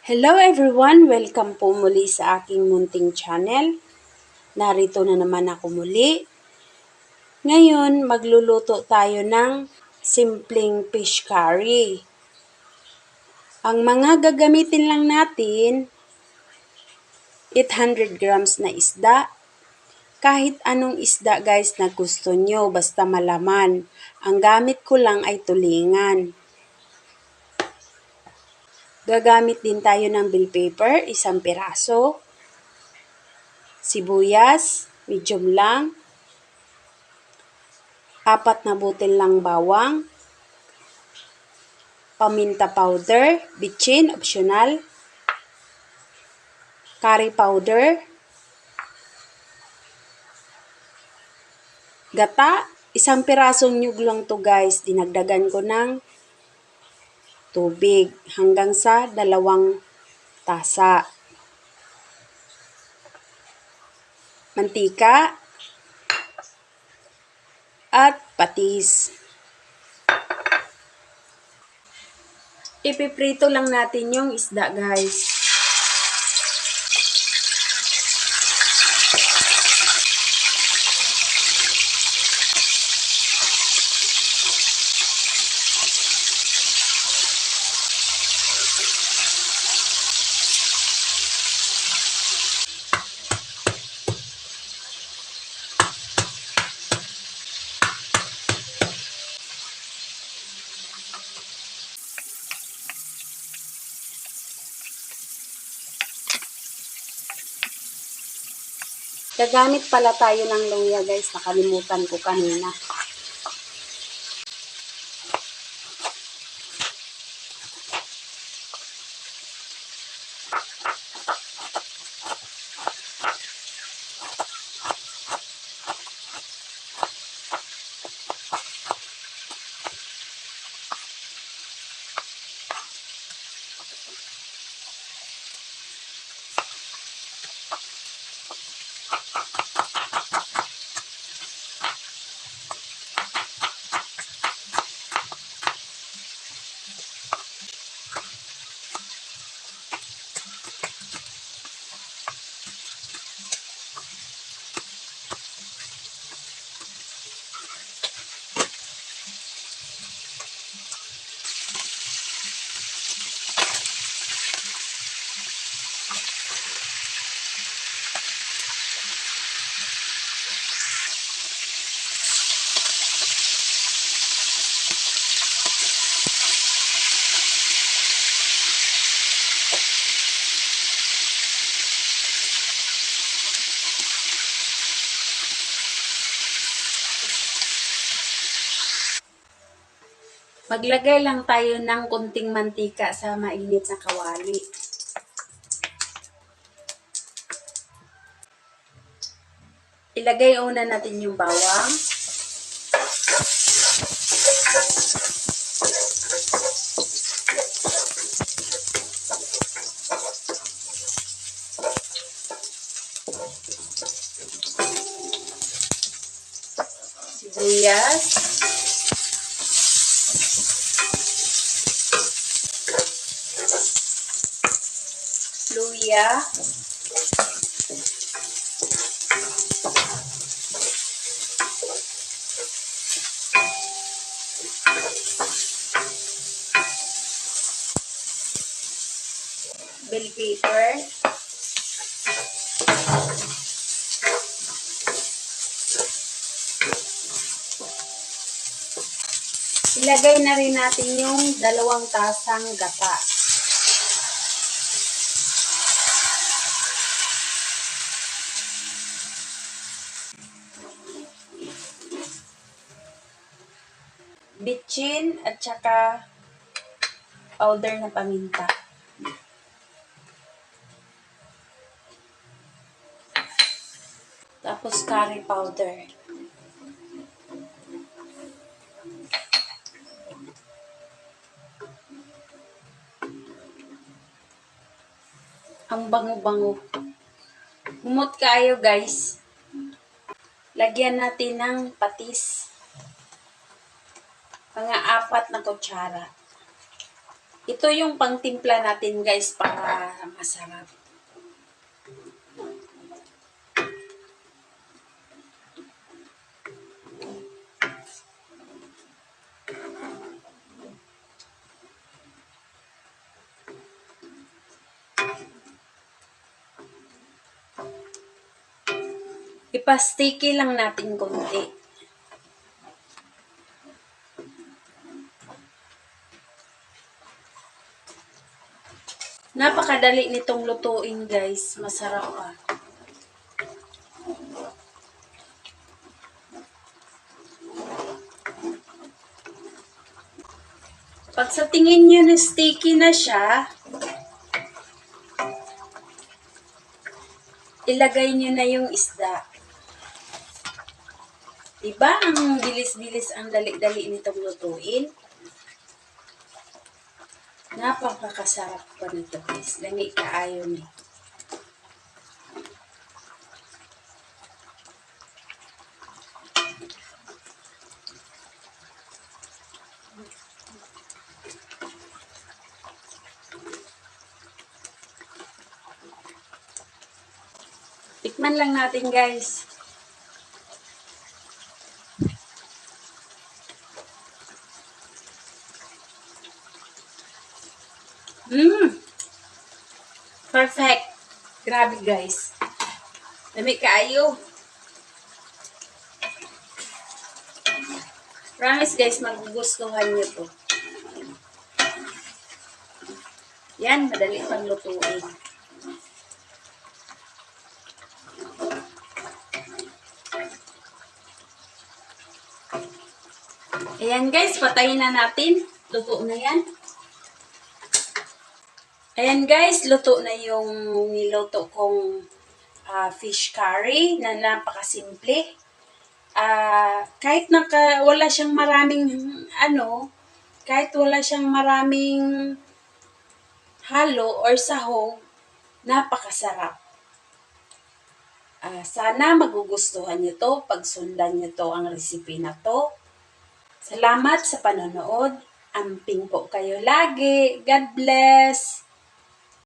Hello everyone! Welcome po muli sa aking munting channel. Narito na naman ako muli. Ngayon, magluluto tayo ng simpleng fish curry. Ang mga gagamitin lang natin, 800 grams na isda. Kahit anong isda guys na gusto nyo, basta malaman. Ang gamit ko lang ay tulingan. Gagamit din tayo ng bell pepper, 1 piraso. Sibuyas, medium lang. 4 na butil lang bawang. Paminta powder, bitchin, optional. Curry powder. Gata, 1 pirasong nyug lang to guys. Dinagdagan ko ng tubig hanggang sa 2 tasa. Mantika at patis. Ipiprito lang natin yung isda guys. Gagamit pala tayo ng luya guys, nakalimutan ko kanina. Maglagay lang tayo ng kunting mantika sa mainit na kawali. Ilagay una natin yung bawang. Sibuyas. Luya. Bell pepper. Ilagay na rin natin yung 2 tasang gata. Bitchin at saka powder na paminta. Tapos curry powder. Ang bango-bango. Humot kayo guys. Lagyan natin ng patis. Mga 4 na kutsara. Ito yung pangtimpla natin guys para masarap. Ipa-sticky lang natin konti. Napakadali nitong lutuin guys. Masarap pa. Pag sa tingin nyo na sticky na siya, ilagay nyo na yung isda. Diba ang bilis-bilis, ang dali-dali nitong lutuin? Napakasarap pa nito guys. Lami kaayo ni. Tikman lang natin guys. Perfect. Grabe guys. Lami kaayo. Promise guys, magugustuhan nyo to. Yan, madali pang lutuin. Ayan guys, patayin na natin. Luto na yan. Ayan guys, luto na yung niluto kong fish curry na napakasimple. Kahit wala siyang maraming kahit wala siyang maraming halo or sahog, napakasarap. Sana magugustuhan nyo to, pagsundan nyo to ang recipe na to. Salamat sa panonood. Amping po kayo lagi. God bless.